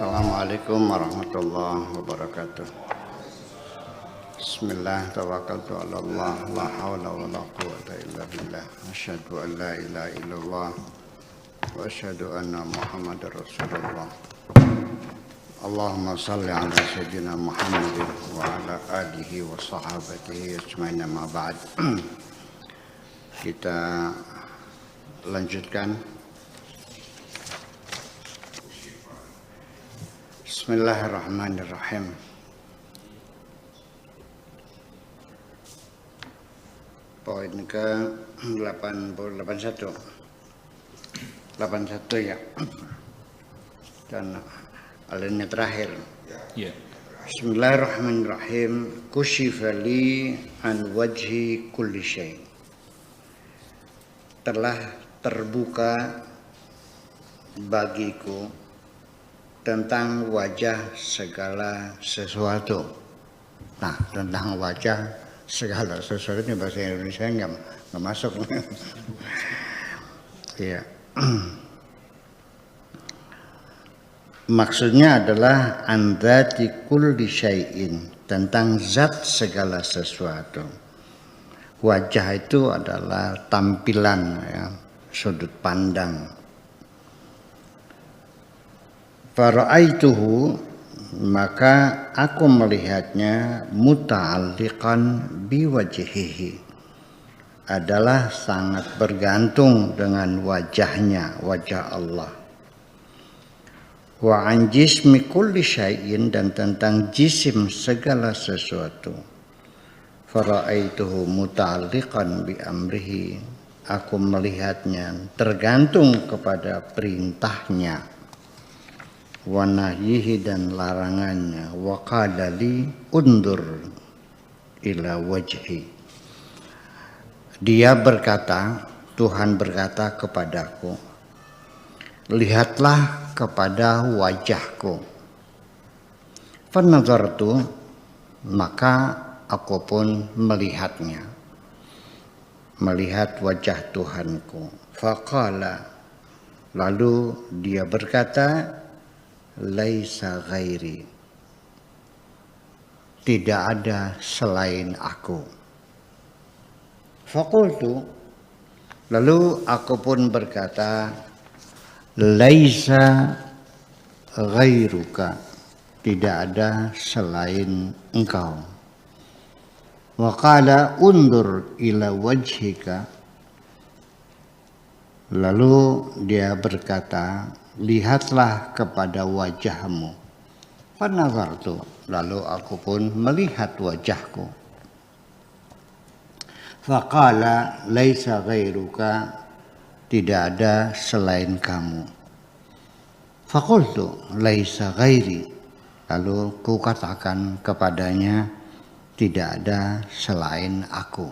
Assalamualaikum warahmatullahi wabarakatuh. Bismillah, tawakkaltu ala Allah, la hawla wa la quwwata illa billah. Asyhadu an la ilaha illallah wa asyhadu anna Muhammadar Rasulullah. Allahumma salli ala sayyidina Muhammadin wa ala alihi wa sahabatihi ajmain, ma ba'd. Kita lanjutkan. Bismillahirrahmanirrahim. Poin ke 81 ya. Dan alinea terakhir. Yeah. Bismillahirrahmanirrahim. Kushifa li an wajhi kulli syai'. Telah terbuka bagiku tentang wajah segala sesuatu. Nah, tentang wajah segala sesuatu ini bahasa Indonesia nggak masuk. Ya. Maksudnya adalah andati kulli syai'in, tentang zat segala sesuatu. Wajah itu adalah tampilan, ya, sudut pandang. Fara'aituhu, maka aku melihatnya muta'alliqan biwajhihi, adalah sangat bergantung dengan wajahnya, wajah Allah. Wa an jismi kulli syai'in, dan tentang jisim segala sesuatu. Fara'aituhu muta'alliqan bi amrihi, aku melihatnya tergantung kepada perintahnya, wa nahyihi, dan larangannya, wa qala li undur ila wajhi. Dia berkata, Tuhan berkata kepadaku, lihatlah kepada wajahku. Fanazartu, maka aku pun melihatnya, melihat wajah Tuhanku. Faqala, lalu dia berkata, laisa ghairi, tidak ada selain aku. Faqultu, lalu aku pun berkata, laisa ghairuka, tidak ada selain engkau. Wa qala undur ila wajhika, lalu dia berkata, lihatlah kepada wajahmu. Fanazartu, lalu aku pun melihat wajahku. Faqala laisa ghairuka, tidak ada selain kamu. Faqultu laisa ghairi, lalu ku katakan kepadanya, tidak ada selain aku.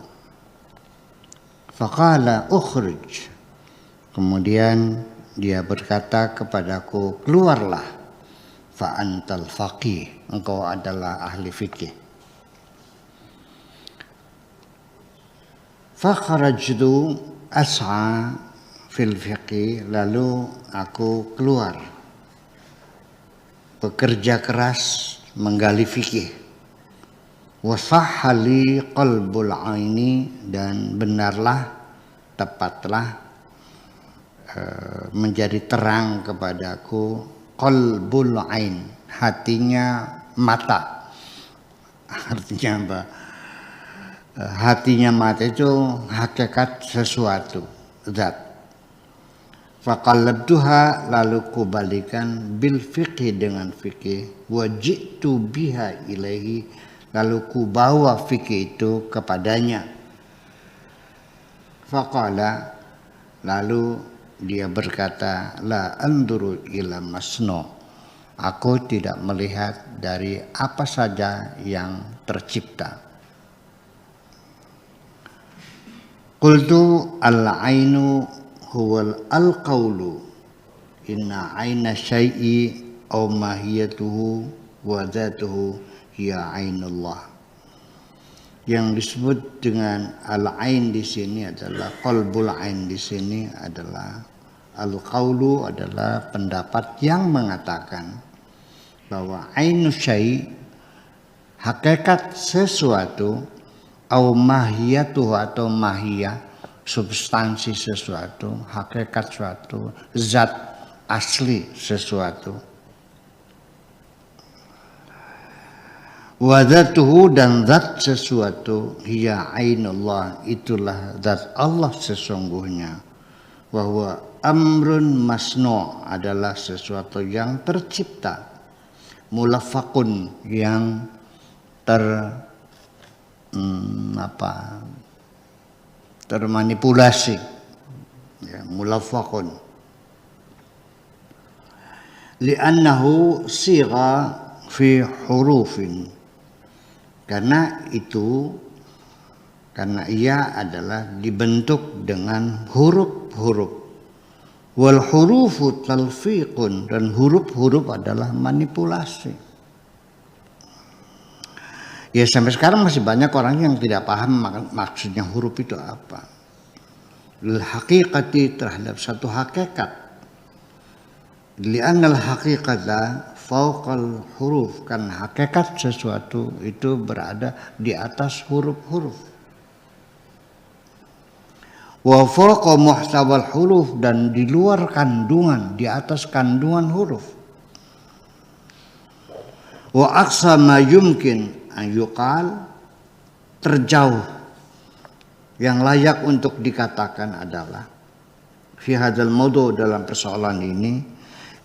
Faqala ukhrij, kemudian dia berkata kepadaku, keluarlah. Fa antal faqih, engkau adalah ahli fikih. Fa kharajtu as'a fil fiqh, lalu aku keluar bekerja keras menggali fikih. Wa sahhali qalbul aini, dan benarlah, tepatlah menjadi terang kepadaku qalbul ain, hatinya mata. Artinya apa? Hatinya mata itu hakikat sesuatu, zat. Faqallabtuha, lalu kubalikan bil fiqhi, dengan fikih. Wa ji'tu biha ilaihi, lalu kubawa fikih itu kepadanya. Faqala, lalu dia berkata, la anduru ila masno, aku tidak melihat dari apa saja yang tercipta. Qultu al-ainu huwal al-qawlu, inna aina syai'i aw mahiyatuhu wa dhatuhu hiya ainullah. Yang disebut dengan al-ain di sini adalah qalbul ain, di sini adalah al-qaulu, adalah pendapat yang mengatakan bahwa ainu syai, hakikat sesuatu, au mahiyatuhu atau mahiyah, substansi sesuatu, hakikat suatu, zat asli sesuatu. Wadatuhu, dan zat sesuatu, hiya ainullah, itulah zat Allah sesungguhnya. Wahwa amrun masnu', adalah sesuatu yang tercipta. Mulafakun, yang termanipulasi, ya, mulafakun. Li'annahu sigha fi hurufin, karena ia adalah dibentuk dengan huruf-huruf. Wal hurufu talfiqun, dan huruf-huruf adalah manipulasi. Ya, sampai sekarang masih banyak orang yang tidak paham maksudnya huruf itu apa. Lil haqiqati, terhadap satu hakikat. Li'annal haqiqata fauqal huruf, kan hakikat sesuatu itu berada di atas huruf-huruf. Wa fauqa muhtawal huruf, dan di luar kandungan, di atas kandungan huruf. Wa aqsa ma yumkin an yuqal, terjauh yang layak untuk dikatakan adalah fi hadzal mawdu', dalam persoalan ini,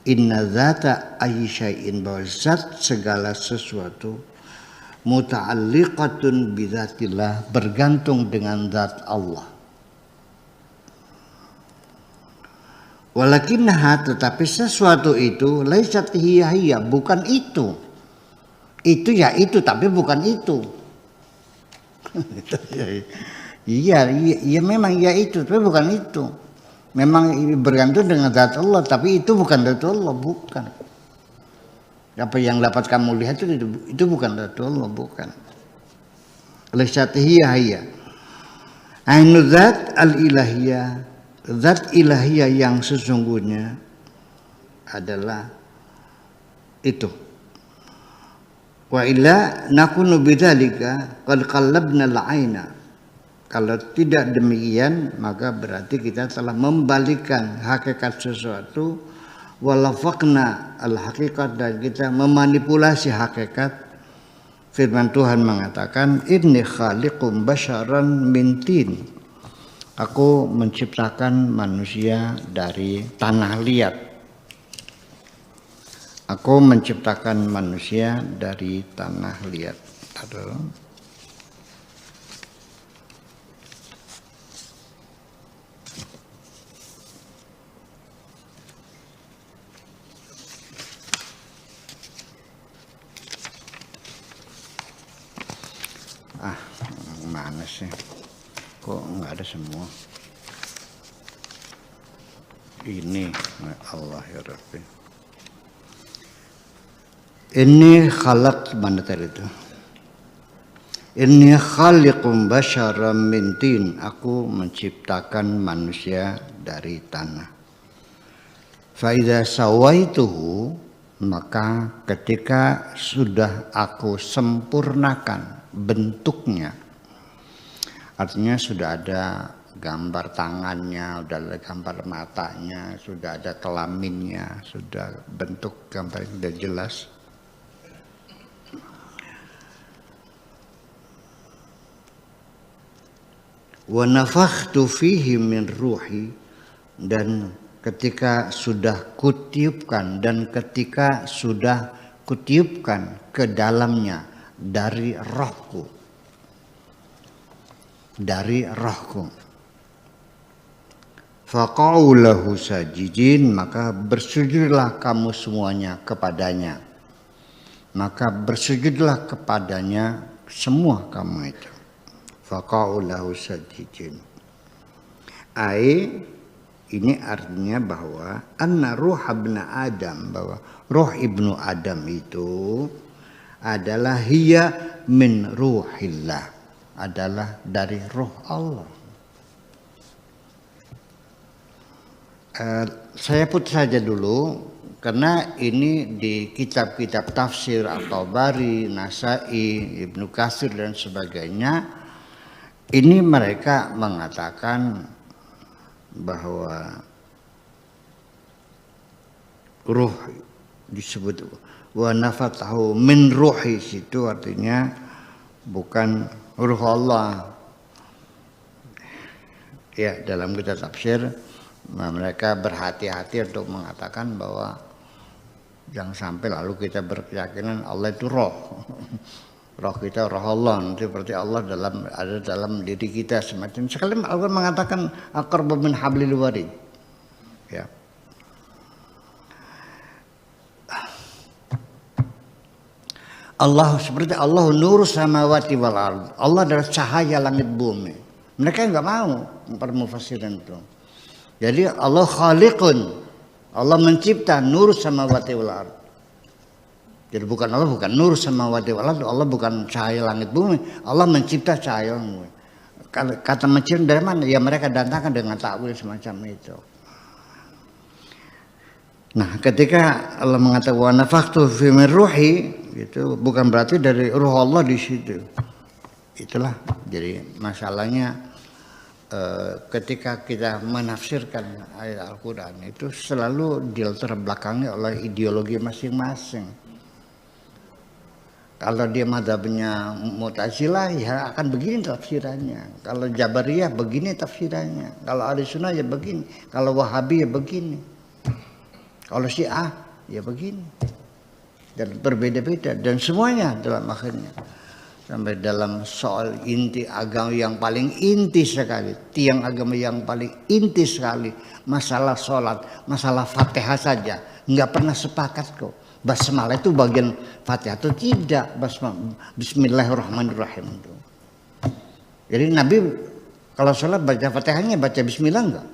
inna dzata ayyi syai'in, bahwa zat segala sesuatu, muta'alliqatun bi dzatillah, bergantung dengan zat Allah. Walakinnaha, tetapi sesuatu itu, laisat hiya, bukan itu. Itu ya itu, tapi bukan itu. Iya memang ya itu, tapi bukan itu. Memang bergantung dengan zat Allah, tapi itu bukan zat Allah, bukan. Apa yang dapat kamu lihat itu bukan zat Allah, bukan. Laisat hiya. Ainu zat al-ilahiyah, zat ilahiyah yang sesungguhnya adalah itu. Wa illa nakunu bidzalika qad qallabna al-aina. Kalau tidak demikian, maka berarti kita telah membalikkan hakikat sesuatu, walafaqna al-haqiqat, dan kita memanipulasi hakikat. Firman Tuhan mengatakan, inni khaliqum basyaran min tin, aku menciptakan manusia dari tanah liat. Aku menciptakan manusia dari tanah liat. Aduh. Mana sih? Kok nggak ada semua? Ini Allah ya Rabbi. Ini khalaq, mana tadi itu? Ini khaliqum basyaram min tin, aku menciptakan manusia dari tanah. Fa idza sawaituhu, maka ketika sudah aku sempurnakan bentuknya, artinya sudah ada gambar tangannya, sudah ada gambar matanya, sudah ada kelaminnya, sudah bentuk gambar sudah jelas. Wa nafakhtu fihi min ruhi, dan ketika sudah kutiupkan, dan ketika sudah kutiupkan ke dalamnya dari rohku, faqa'u lahu sajidin, maka bersujudlah kamu semuanya kepadanya, maka bersujudlah kepadanya semua kamu itu. Faqa'u lahu sajidin, ini artinya bahwa anna ruh ibnu Adam, bahwa roh ibnu Adam itu adalah hiya min ruhillah, adalah dari roh Allah. Saya put saja dulu, Karena ini di kitab-kitab tafsir At-Tabari, Nasai, Ibnu Katsir dan sebagainya, ini mereka mengatakan bahwa ruh disebut wa nafatahu min ruhi, situ artinya bukan ruh Allah. Ya, dalam kitab tafsir mereka berhati-hati untuk mengatakan bahwa jangan sampai lalu kita berkeyakinan Allah itu roh. Roh kita roh Allah, nanti seperti Allah ada dalam diri kita semacam. Sekali Allah mengatakan aqrabu min hablil warid. Ya. Allah seperti Allah nur samawati wal ard. Allah adalah cahaya langit bumi. Mereka enggak mau mempermufassirin itu. Jadi Allah khaliqun. Allah mencipta nur samawati wal ard. Jadi bukan Allah bukan nur samawati wal ard, Allah bukan cahaya langit bumi. Allah mencipta cahaya bumi. Kata mencipta dari mana? Ya mereka datangkan dengan takwil semacam itu. Nah, ketika Allah mengatakan wa nafakhtu fi min ruhi, itu bukan berarti dari ruh Allah di situ. Itulah jadi masalahnya ketika kita menafsirkan ayat Al-Qur'an itu selalu dilatar belakangi oleh ideologi masing-masing. Kalau dia mazhabnya Mu'tazilah ya akan begini tafsirannya. Kalau Jabariyah begini tafsirannya. Kalau Ahlussunnah ya begini. Kalau Wahabi ya begini. Kalau Syiah ya begini. Dan berbeda-beda dan semuanya dalam akhirnya sampai dalam soal inti agama yang paling inti sekali, tiang agama yang paling inti sekali, masalah sholat, masalah Fatihah saja nggak pernah sepakat kok. Basmalah itu bagian Fatihah atau tidak? Bismillahirrahmanirrahim itu. Jadi Nabi kalau sholat baca Fatihahnya baca Bismillah enggak?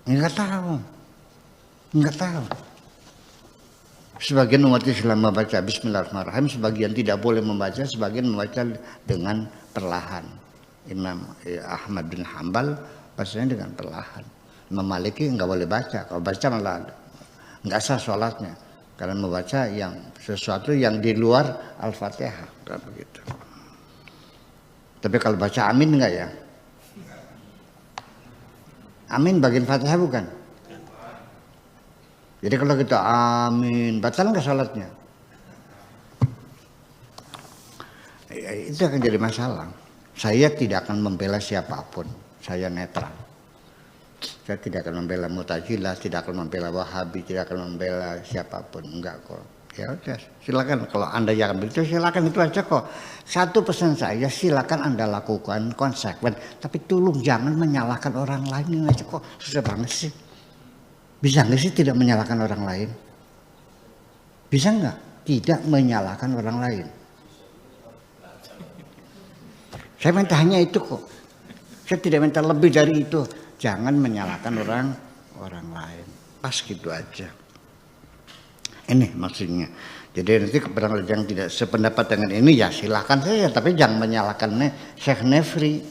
Enggak tahu. Enggak tahu. Sebagian umat Islam membaca Bismillahirrahmanirrahim, sebagian tidak boleh membaca, sebagian membaca dengan perlahan. Imam Ahmad bin Hanbal bacanya dengan perlahan. Imam Maliki enggak boleh baca, kalau baca malah enggak sah sholatnya. Karena membaca yang sesuatu yang di luar Al-Fatihah, kan begitu. Tapi kalau baca amin enggak ya? Amin bagian Fatihah bukan? Jadi kalau kita amin, batal enggak salatnya? Itu akan jadi masalah. Saya tidak akan membela siapapun, saya netral. Saya tidak akan membela Mu'tazilah, tidak akan membela Wahabi, tidak akan membela siapapun, enggak kok. Ya udah, silakan kalau Anda yang begitu silakan, itu aja kok. Satu pesan saya, silakan Anda lakukan konsekuen, tapi tolong jangan menyalahkan orang lain aja kok. Susah banget sih. Bisa nggak sih tidak menyalahkan orang lain? Bisa nggak tidak menyalahkan orang lain? Saya minta hanya itu kok. Saya tidak minta lebih dari itu. Jangan menyalahkan orang lain. Pas gitu aja. Ini maksudnya. Jadi nanti barangkali yang tidak sependapat dengan ini ya silahkan saja. Tapi jangan menyalahkan Syekh Nefri.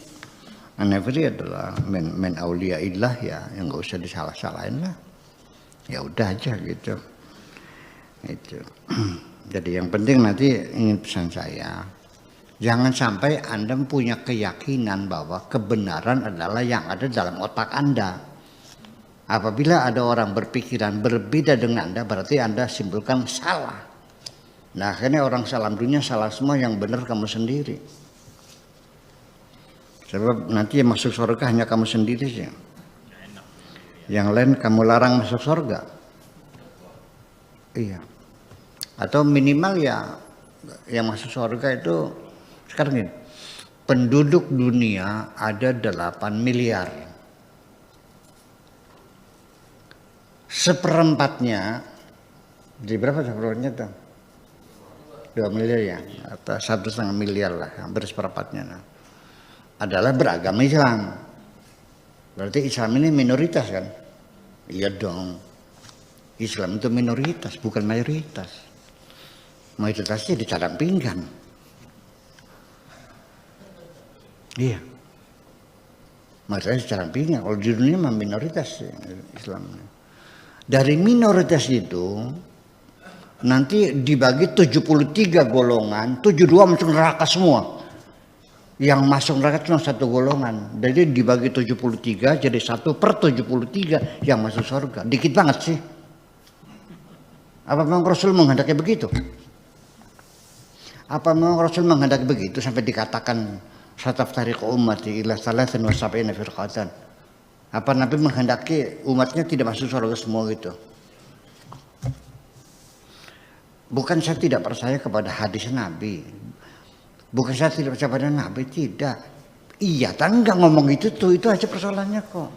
Nefri adalah men auliyaillah ya. Yang nggak usah disalah-salahin lah. Ya udah aja gitu. Itu. Jadi yang penting nanti ingin pesan saya, jangan sampai Anda punya keyakinan bahwa kebenaran adalah yang ada dalam otak Anda. Apabila ada orang berpikiran berbeda dengan Anda, berarti Anda simpulkan salah. Nah akhirnya orang salah dunia salah semua, yang benar kamu sendiri. Sebab nanti yang masuk surga hanya kamu sendiri sih. Yang lain kamu larang masuk surga. Iya. Atau minimal ya yang masuk surga itu sekarang ini. Penduduk dunia ada 8 miliar. Seperempatnya, jadi berapa seperempatnya tuh? 2 miliar ya, atau 1,5 miliar lah, hampir seperempatnya. Nah, adalah beragama Islam. Berarti Islam ini minoritas kan? Iya dong. Islam itu minoritas, bukan mayoritas. Mayoritasnya di cadang pinggang. Iya. Mayoritasnya di cadang pinggang. Kalau di dunia mah minoritas Islam. Dari minoritas itu nanti dibagi 73 golongan, 72 masuk neraka semua. Yang masuk neraka cuma satu golongan. Jadi dibagi 73 jadi 1/73 yang masuk surga. Dikit banget sih. Apa memang Rasul menghendaki begitu? Apa memang Rasul menghendaki begitu sampai dikatakan sataftariqu ummati ila 73 firqatan? Apa Nabi menghendaki umatnya tidak masuk surga semua gitu? Bukan saya tidak percaya kepada hadis Nabi. Bukan saya tidak percaya pada Nabi, tidak. Iya, tapi enggak ngomong itu aja persoalannya kok.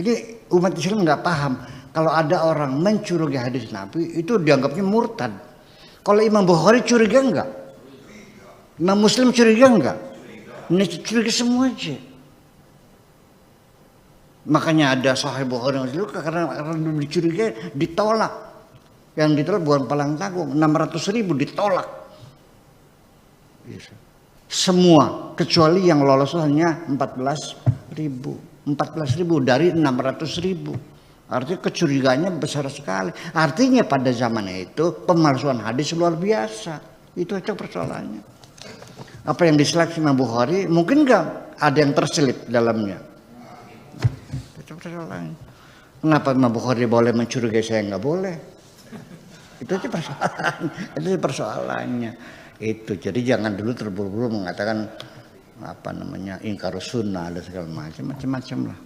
Ini umat Islam enggak paham. Kalau ada orang mencurigai hadis Nabi, itu dianggapnya murtad. Kalau Imam Bukhari curiga enggak? Imam Muslim curiga enggak? Ini curiga semua aja. Makanya ada Sahih Bukhari karena dicurigai ditolak. Yang ditolak bukan palang tanggung, 600.000 ditolak. Semua kecuali yang lolos hanya 14.000. 14.000 dari 600.000. Artinya kecurigaannya besar sekali. Artinya pada zaman itu pemalsuan hadis luar biasa. Itu aja persoalannya. Apa yang diseleksi Imam Bukhari mungkin enggak ada yang terselip dalamnya. Itu persoalannya. Kenapa Imam Bukhari boleh mencurigai saya enggak boleh? Itu aja persoalannya. Itu persoalannya. Itu jadi jangan dulu terburu-buru mengatakan ingkarus sunnah dan segala macam lah.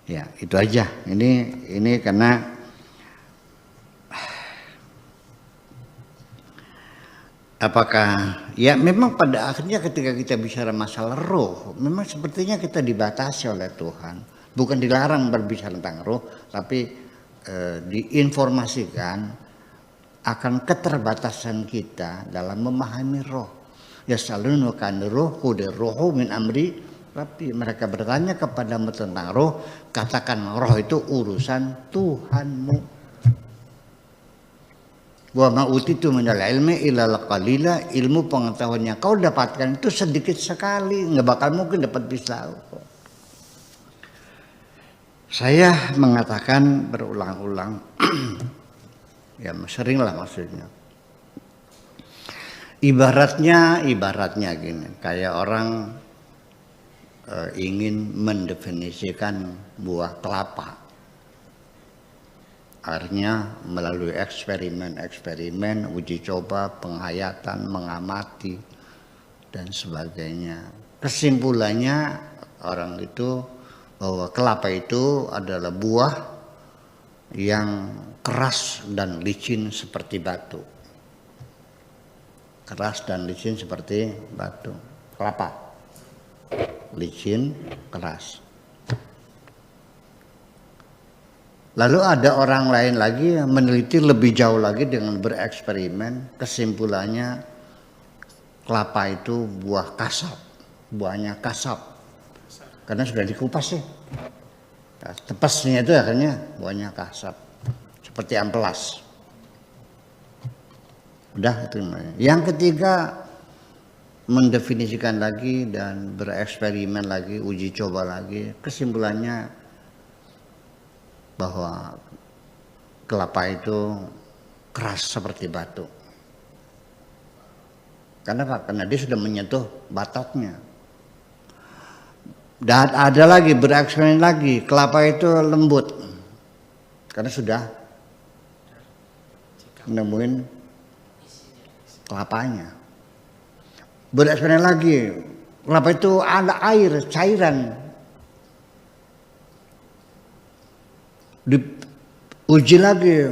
Ya itu aja. Ini karena apakah ya memang pada akhirnya ketika kita bicara masalah roh, memang sepertinya kita dibatasi oleh Tuhan. Bukan dilarang berbicara tentang roh, tapi diinformasikan akan keterbatasan kita dalam memahami roh. Ya salun kan rohku de rohu min amri Rabbi. Mereka bertanya kepadamu tentang roh, katakan roh itu urusan Tuhanmu. Wa ma utitu minal ilmi illa qalila, ilmu pengetahuan yang kau dapatkan itu sedikit sekali, enggak bakal mungkin dapat pisau. Saya mengatakan berulang-ulang ya seringlah maksudnya. Ibaratnya gini, kayak orang ingin mendefinisikan buah kelapa. Akhirnya melalui eksperimen, uji coba, penghayatan, mengamati dan sebagainya. Kesimpulannya orang itu bahwa kelapa itu adalah buah yang keras dan licin seperti batu. Keras dan licin seperti batu. Kelapa. Licin, keras. Lalu ada orang lain lagi yang meneliti lebih jauh lagi dengan bereksperimen. Kesimpulannya kelapa itu buah kasar. Buahnya kasar. Karena sudah dikupas sih. Tepasnya itu akhirnya buahnya kasar. Seperti amplas. Udah itu. Yang ketiga mendefinisikan lagi dan bereksperimen lagi, uji coba lagi. Kesimpulannya bahwa kelapa itu keras seperti batu. Kenapa? Karena dia sudah menyentuh batoknya. Dan ada lagi bereksperimen lagi, kelapa itu lembut. Karena sudah nemuin kelapanya. Bereksperimen lagi, kelapa itu ada air, cairan. Diuji lagi,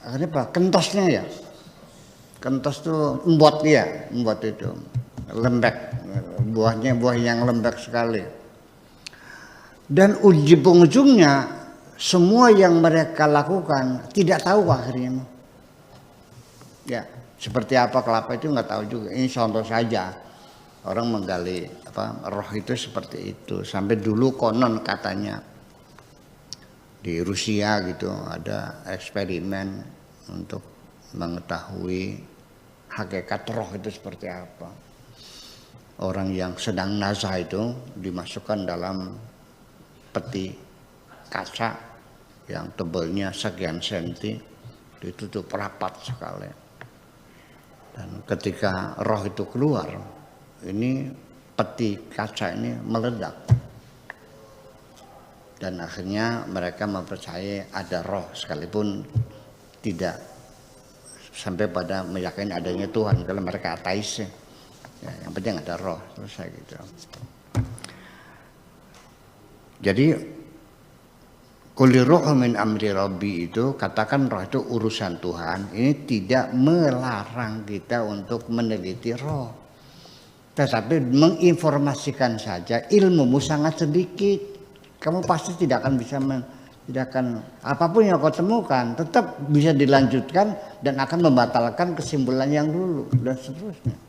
akhirnya apa? Kentosnya ya. Kentos tuh embot itu, lembek. Buahnya buah yang lembek sekali. Dan uji pengunjungnya, semua yang mereka lakukan tidak tahu akhirnya. Ya. Seperti apa kelapa itu nggak tahu juga. Ini contoh saja. Orang menggali roh itu seperti itu. Sampai dulu konon katanya di Rusia gitu ada eksperimen untuk mengetahui hakikat roh itu seperti apa. Orang yang sedang nazah itu dimasukkan dalam peti kaca yang tebalnya sekian senti, ditutup rapat sekali. Dan ketika roh itu keluar, ini peti kaca ini meledak. Dan akhirnya mereka mempercayai ada roh, sekalipun tidak sampai pada meyakini adanya Tuhan, kalau mereka ateis. Ya, yang penting ada roh, selesai gitu. Jadi qul ruhu min amri rabbi itu, katakan roh itu urusan Tuhan, ini tidak melarang kita untuk meneliti roh. Tetapi menginformasikan saja, ilmumu sangat sedikit. Kamu pasti tidak akan bisa tidak akan, apapun yang kau temukan tetap bisa dilanjutkan dan akan membatalkan kesimpulan yang dulu dan seterusnya.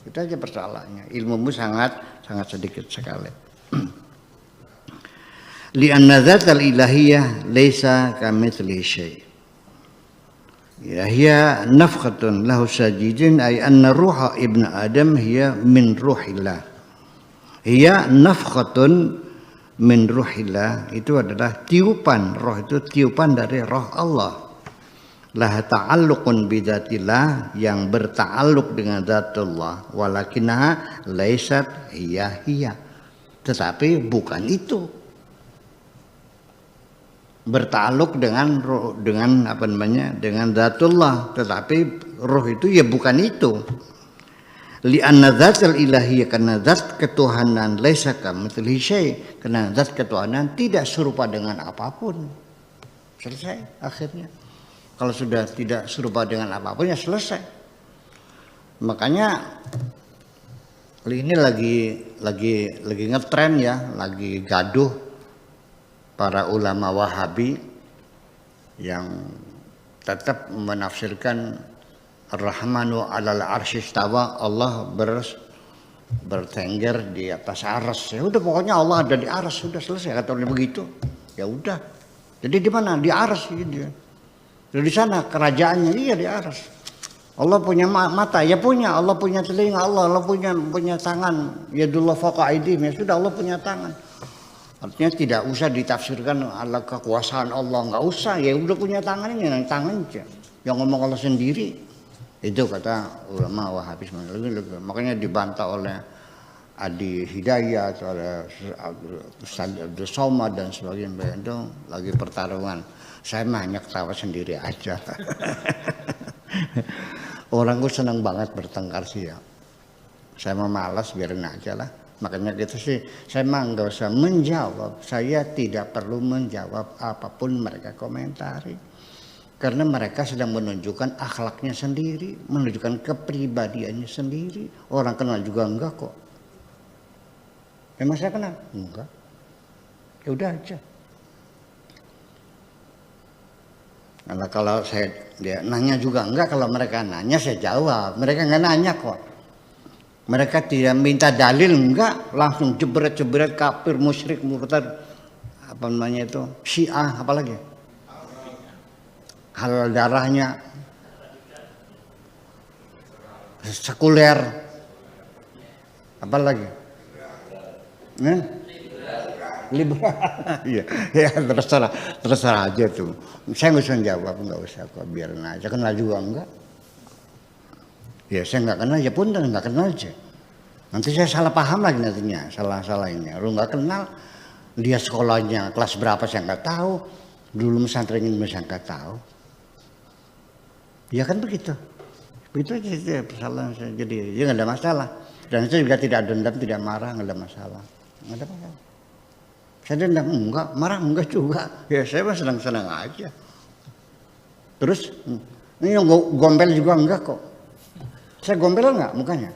Itu aja persoalannya. Ilmumu sangat sedikit sekali. Li'anna dzatal ilahiyah laisa kamitslihi syai'. Ya hiya nafkhatun lahu sajidin ay anna ruha ibn Adam hiya min ruhillah. Hiya nafkhatun min ruhillah, itu adalah tiupan, roh itu tiupan dari roh Allah. Lah ta'alluqun bidzatillah, yang berta'alluq dengan zatullah, walakinnaha laisat hiya, tetapi bukan itu. Berta'alluq dengan apa namanya, dengan zatullah, tetapi roh itu ya bukan itu. Li'anna dzatal ilahiyah, karena zat ketuhanan laisa kamitslihi syai', karena zat ketuhanan tidak serupa dengan apapun. Selesai akhirnya. Kalau sudah tidak serupa dengan apapun ya selesai. Makanya ini lagi ngetren ya, lagi gaduh para ulama Wahabi yang tetap menafsirkan Ar-Rahmanu 'alal 'arsy istawa, Allah bertengger di atas arsy. Ya udah, pokoknya Allah ada di arsy, sudah selesai, kata orang begitu. Ya udah. Jadi di mana? Di arsy dia. Di sana kerajaannya, iya di arsy. Allah punya mata, ya punya. Allah punya telinga, Allah punya tangan. Yadullah fawqa aydihim, ya sudah, Allah punya tangan. Artinya tidak usah ditafsirkan ala kekuasaan Allah, enggak usah. Ya udah punya tangan, ini tangan aja. Yang ngomong Allah sendiri. Itu kata ulama Wahabi. Makanya dibantah oleh Adi Hidayat, oleh Abdul Somad dan sebagainya. Itu lagi pertarungan. Saya mah hanya ketawa sendiri aja. Orang gue senang banget bertengkar sih ya. Saya mah malas, biarin aja lah. Makanya gitu sih, saya mah nggak usah menjawab. Saya tidak perlu menjawab apapun mereka komentari. Karena mereka sedang menunjukkan akhlaknya sendiri, menunjukkan kepribadiannya sendiri. Orang kenal juga enggak kok. Emang saya kenal? Enggak. Ya udah aja. Karena kalau dia nanya juga enggak, kalau mereka nanya saya jawab. Mereka enggak nanya kok. Mereka tidak minta dalil, enggak, langsung jebret-jebret, kafir, musyrik, murtad, apa namanya itu, Syiah, apalagi halal darahnya, sekuler, apa lagi? Liberal. Iya, ya terserah aja tuh. Saya nggak usah jawab, nggak usah kok, biarin aja. Kenal juga enggak? Ya saya nggak kenal ya pun, nggak kenal aja. Nanti saya salah paham lagi nantinya, salah ini. Lu nggak kenal, dia sekolahnya kelas berapa saya nggak tahu, dulu pesantren saya nggak tahu. Ya kan begitu aja persoalan saya. Jadi ya nggak ada masalah, dan saya juga tidak dendam, tidak marah, nggak ada masalah, nggak ada masalah. Saya dendam enggak, marah enggak juga, ya saya mah senang-senang aja. Terus ini yang gombel juga enggak kok. Saya gombel enggak mukanya?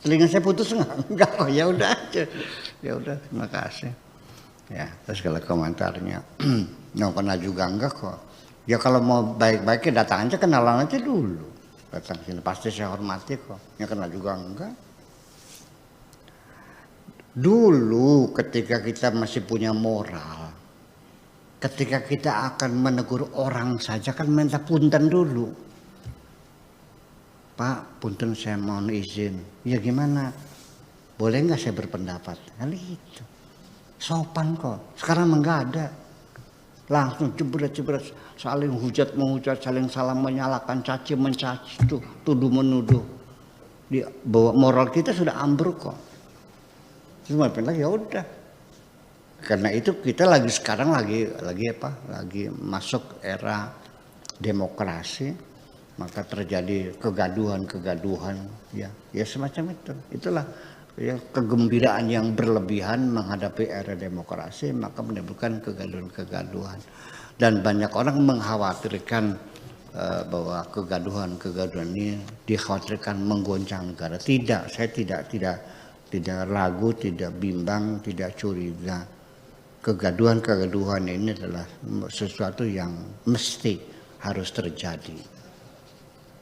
Telinga saya putus enggak kok, ya udah aja. Ya udah, terima kasih. Ya, terus kalau komentarnya nggak pernah juga enggak kok. Ya kalau mau baik-baiknya datang aja, kenalan aja dulu. Datang sini pasti saya hormati kok. Ya kenal juga enggak. Dulu ketika kita masih punya moral, ketika kita akan menegur orang saja kan minta punten dulu. Pak, punten saya mohon izin. Ya gimana? Boleh nggak saya berpendapat? Kan gitu. sopan kok. Sekarang enggak ada. Langsung jebret-jebret, saling hujat-menghujat, saling salah menyalahkan, caci mencaci, tuduh menuduh. Bahwa moral kita sudah ambruk kok. Cuma lagi ya udah. Karena itu kita sekarang lagi masuk era demokrasi, maka terjadi kegaduhan ya semacam itu. Itulah ya, kegembiraan yang berlebihan menghadapi era demokrasi, maka menimbulkan kegaduhan-kegaduhan. Dan banyak orang mengkhawatirkan bahwa kegaduhan ini dikhawatirkan menggoncang negara. Tidak, saya tidak ragu, tidak bimbang, tidak curiga. Kegaduhan ini adalah sesuatu yang mesti harus terjadi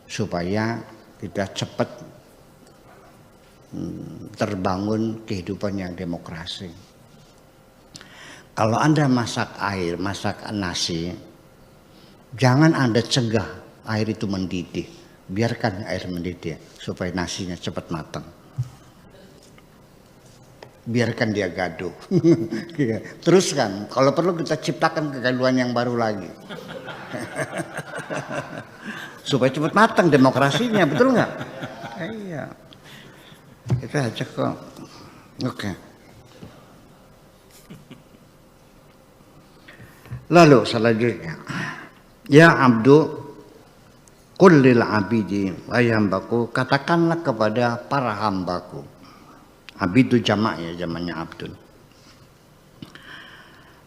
supaya kita cepat terbangun kehidupan yang demokrasi. Kalau Anda masak nasi, jangan Anda cegah air itu mendidih. Biarkan air mendidih supaya nasinya cepat matang. Biarkan dia gaduh. Teruskan, kalau perlu kita ciptakan kegaduhan yang baru lagi. Supaya cepat matang demokrasinya, betul nggak? Iya. Itu aja kok. Oke. Lalu selanjutnya, ya abdu, qul lil abidi, wahai hambaku, katakanlah kepada para hambaku. Abid itu jamak ya, jamaknya abdun.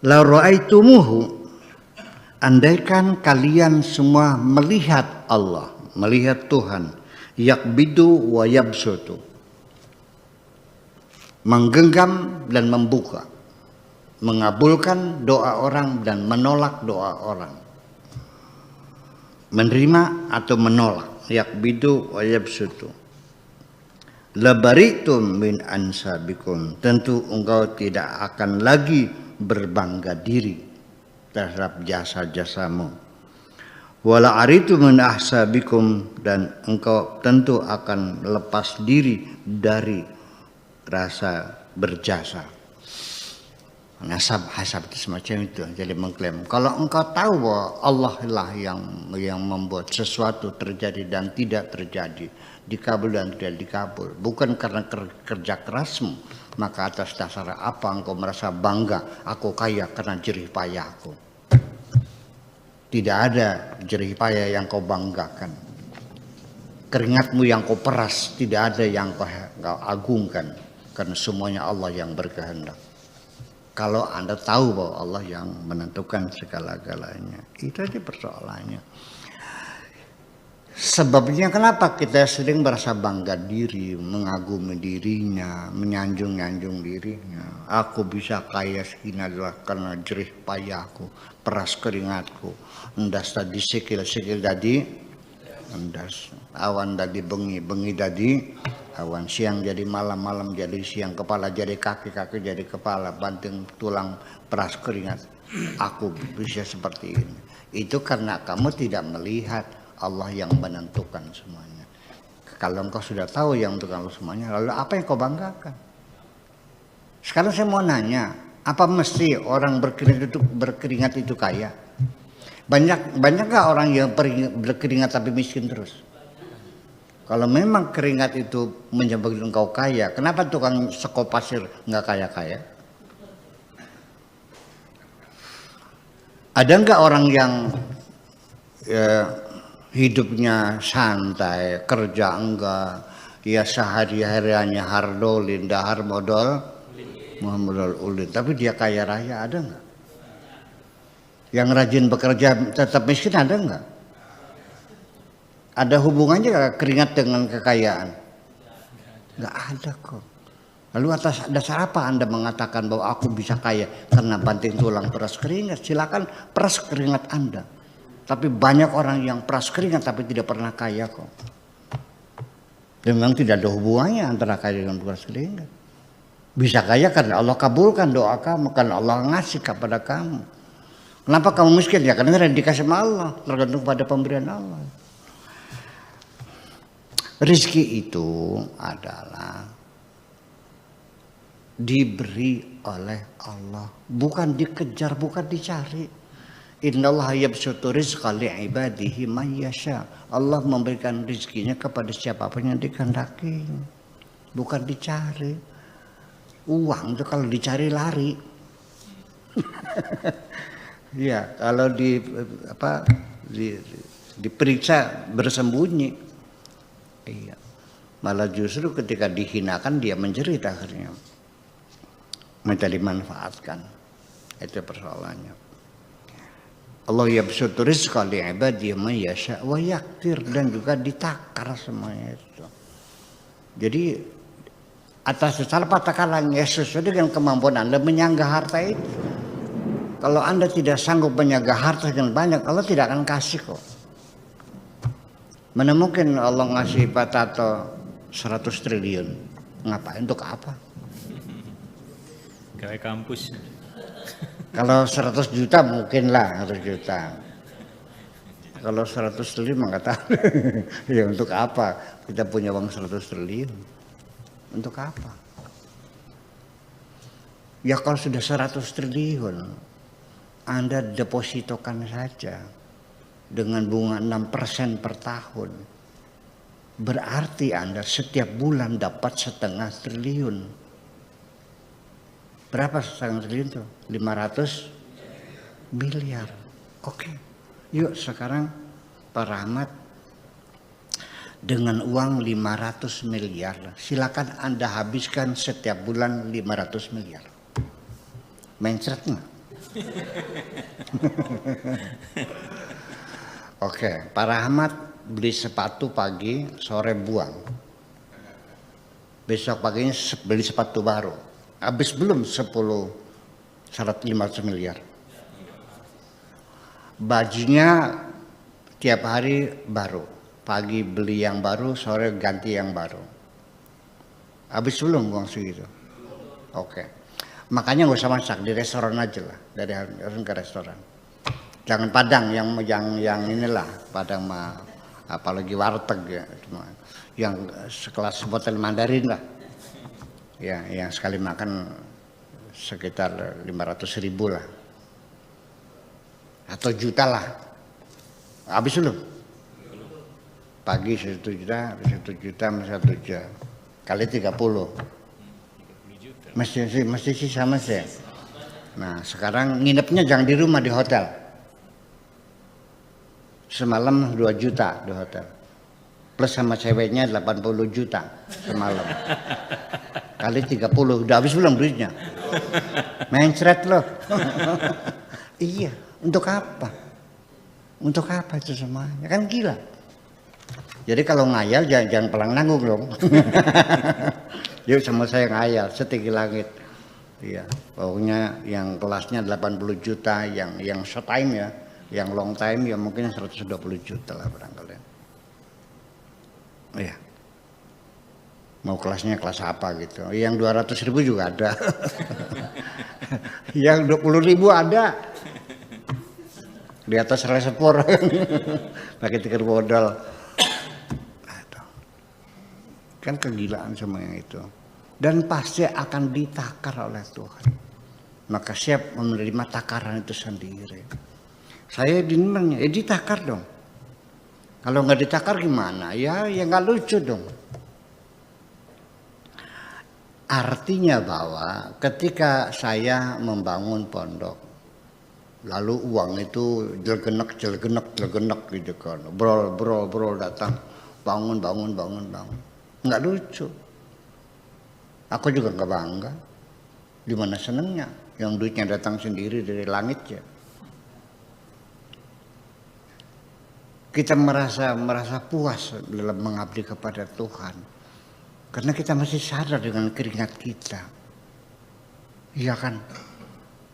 La ra'aitumuhu, andaikan kalian semua melihat Allah, melihat Tuhan, yakbidu wa yabsutu, menggenggam dan membuka, mengabulkan doa orang dan menolak doa orang, menerima atau menolak, yakbidu wa yabsutu. Labaritum min ansabikum, tentu engkau tidak akan lagi berbangga diri terhadap jasa-jasamu. Wala aritu min ahsabikum, dan engkau tentu akan lepas diri dari rasa berjasa. Nasab hasab itu semacam itu. Jadi mengklaim kalau engkau tahu bahwa Allah lah yang membuat sesuatu terjadi dan tidak terjadi, dikabul dan tidak dikabul, bukan karena kerja kerasmu, maka atas dasar apa engkau merasa bangga aku kaya karena jerih payahku? Tidak ada jerih payah yang kau banggakan. Keringatmu yang kau peras tidak ada yang kau agungkan, karena semuanya Allah yang berkehendak. Kalau Anda tahu bahwa Allah yang menentukan segala-galanya, itu aja persoalannya. Sebabnya kenapa kita sering merasa bangga diri, mengagumi dirinya, menyanjung-nyanjung dirinya. Aku bisa kaya segini adalah karena jerih payahku, peras keringatku, endas tadi sikil-sikil tadi, endas awan tadi bengi tadi awan, siang jadi malam, malam jadi siang, kepala jadi kaki, kaki jadi kepala, banting tulang, peras keringat. Aku bisa seperti ini. Itu karena kamu tidak melihat Allah yang menentukan semuanya. Kalau engkau sudah tahu yang menentukan semuanya, lalu apa yang kau banggakan? Sekarang saya mau nanya, apa mesti orang berkeringat itu kaya? Banyakkah orang yang berkeringat tapi miskin terus? Kalau memang keringat itu menyebabkan engkau kaya, kenapa tukang sekop pasir nggak kaya-kaya? Ada nggak orang yang hidupnya santai, kerja enggak, ya sehari-harinya hardolin, dahar modal ulin, tapi dia kaya raya, ada nggak? Yang rajin bekerja tetap miskin, ada nggak? Ada hubungannya gak keringat dengan kekayaan? Nggak ada kok. Lalu atas dasar apa Anda mengatakan bahwa aku bisa kaya karena banting tulang peras keringat? Silakan peras keringat Anda. Tapi banyak orang yang peras keringat tapi tidak pernah kaya kok. Memang tidak ada hubungannya antara kaya dengan peras keringat. Bisa kaya karena Allah kabulkan doa kamu, karena Allah ngasih kepada kamu. Kenapa kamu miskin? Ya karena tidak dikasih sama Allah, tergantung pada pemberian Allah. Rizki itu adalah diberi oleh Allah, bukan dikejar, bukan dicari. Innallaha yabsutu rizqa li'ibadihi may yasha. Allah memberikan rezekinya kepada siapapun yang dikehendaki, bukan dicari. Uang itu kalau dicari lari. Ya, kalau diperiksa bersembunyi. Iya. Malah justru ketika dihinakan dia menjerit akhirnya. Minta dimanfaatkan. Itu persoalannya. Allah yabsutu rizqa li'ibadihi may yasha wa yaqdir, dan juga ditakar semuanya itu. Jadi atas dasar takaran Yesus dengan kemampuan Anda menyangga harta itu. Kalau Anda tidak sanggup menyangga harta yang banyak, Allah tidak akan kasih kok. Mana mungkin Allah ngasih Pak Tato 100 triliun. Ngapain, untuk apa? Kayak kampus. Kalau 100 juta mungkin lah, 100 juta. Kalau 100 triliun nggak tahu. Ya untuk apa kita punya uang 100 triliun? Untuk apa? Ya kalau sudah 100 triliun, Anda depositokan saja dengan bunga 6% per tahun. Berarti Anda setiap bulan dapat 0,5 triliun. Berapa 0,5 triliun tuh? 500 miliar. Oke. Yuk sekarang Pak Rahmat, dengan uang 500 miliar, silakan Anda habiskan setiap bulan 500 miliar. Mencret nggak? Oke, Pak Rahmat beli sepatu pagi, sore buang. Besok paginya beli sepatu baru. Habis belum 500 miliar. Bajunya tiap hari baru. Pagi beli yang baru, sore ganti yang baru. Habis belum uang segitu? Oke. Makanya nggak usah masak, di restoran aja lah. Dari restoran ke restoran. Jangan Padang yang inilah, Padang mah apalagi warteg ya, cuma yang sekelas hotel Mandarin lah. Ya, yang sekali makan sekitar 500.000 lah. Atau juta lah. Habis belum? Pagi 1 juta, 1 juta, 1 juta. Kali 30. Mesti sisa masih. Nah, sekarang nginepnya jangan di rumah, di hotel. Semalam 2 juta di hotel. Plus sama ceweknya 80 juta semalam. Kali 30, udah habis belum duitnya? Mencret loh. Iya, untuk apa? Untuk apa itu semuanya? Kan gila. Jadi kalau ngayal jangan pelang nanggung dong. Yuk sama saya ngayal setinggi langit. Iya, pokoknya yang kelasnya 80 juta, yang short time ya, yang long time ya mungkin 120 juta lah barangkali. Iya. Mau kelasnya kelas apa gitu. Yang 200.000 juga ada. Yang 20.000 ada. Di atas reservoir. Pakai tiket bodol. Kan kegilaan semua yang itu. Dan pasti akan ditakar oleh Tuhan. Maka siap menerima takaran itu sendiri. Saya dinamanya, ditakar dong. Kalau nggak ditakar gimana? Ya nggak lucu dong. Artinya bahwa ketika saya membangun pondok, lalu uang itu jelgenek gitu kan, brol datang, bangun. Nggak lucu. Aku juga nggak bangga. Di mana senengnya? Yang duitnya datang sendiri dari langit ya. Kita merasa puas dalam mengabdi kepada Tuhan. Karena kita masih sadar dengan keringat kita. Iya kan?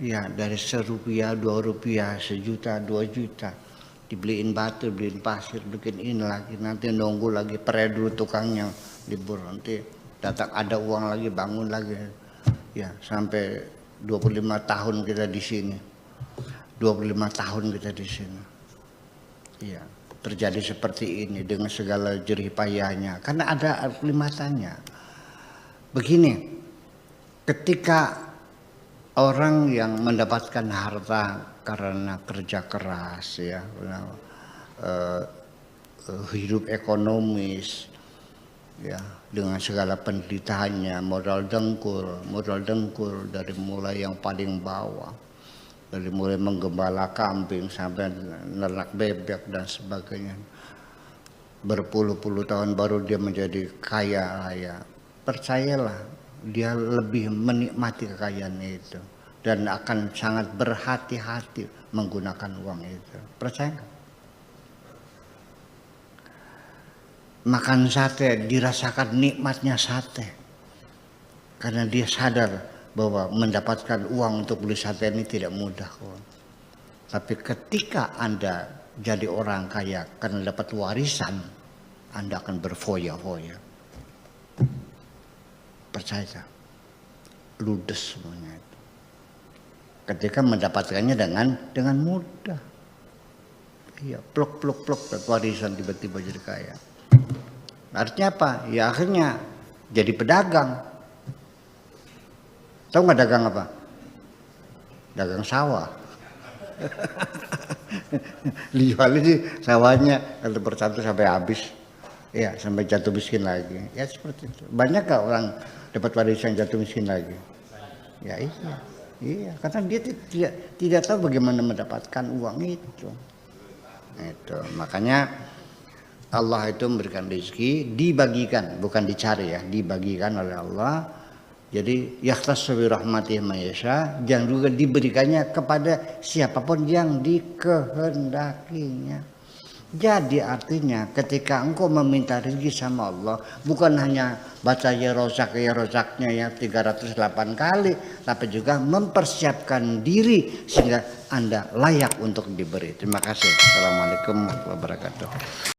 Ya, dari Rp1, Rp2, sejuta, 2 juta. Dibeliin batu, dibeliin pasir, bikin ini lagi. Nanti nunggu lagi, pere dulu tukangnya libur. Nanti datang ada uang lagi, bangun lagi. Ya, sampai 25 tahun kita di sini. 25 tahun kita di sini. Iya, terjadi seperti ini dengan segala jerih payahnya. Karena ada kelimatannya. Begini, Ketika orang yang mendapatkan harta karena kerja keras ya, hidup ekonomis ya, dengan segala penderitaannya, modal dengkur dari mulai yang paling bawah, dari mulai menggembala kambing sampai nernak bebek dan sebagainya, berpuluh-puluh tahun baru dia menjadi kaya raya. Percayalah, dia lebih menikmati kekayaannya itu dan akan sangat berhati-hati menggunakan uang itu. Percaya? Makan sate, dirasakan nikmatnya sate karena dia sadar bahwa mendapatkan uang untuk beli sate ini tidak mudah, kawan. Tapi ketika Anda jadi orang kaya karena dapat warisan, Anda akan berfoya-foya. Percaya, ludes semuanya itu. Ketika mendapatkannya dengan mudah, iya, plok warisan tiba-tiba jadi kaya. Artinya apa? Ya akhirnya jadi pedagang. Tahu nggak dagang apa? Dagang sawah. Dijualin sih sawahnya satu persatu sampai habis. Ya, sampai jatuh miskin lagi. Ya seperti itu. Banyak gak orang dapat warisan jatuh miskin lagi? Ya iya, karena dia tidak tahu bagaimana mendapatkan uang itu. Itu makanya Allah itu memberikan rezeki, dibagikan, bukan dicari ya, dibagikan oleh Allah. Jadi yakhtassu bi rahmatihi man yasha, dan juga diberikannya kepada siapapun yang dikehendakinya. Jadi artinya ketika engkau meminta rezeki sama Allah, bukan hanya baca ya rozaknya ya 308 kali, tapi juga mempersiapkan diri sehingga Anda layak untuk diberi. Terima kasih. Assalamualaikum warahmatullahi wabarakatuh.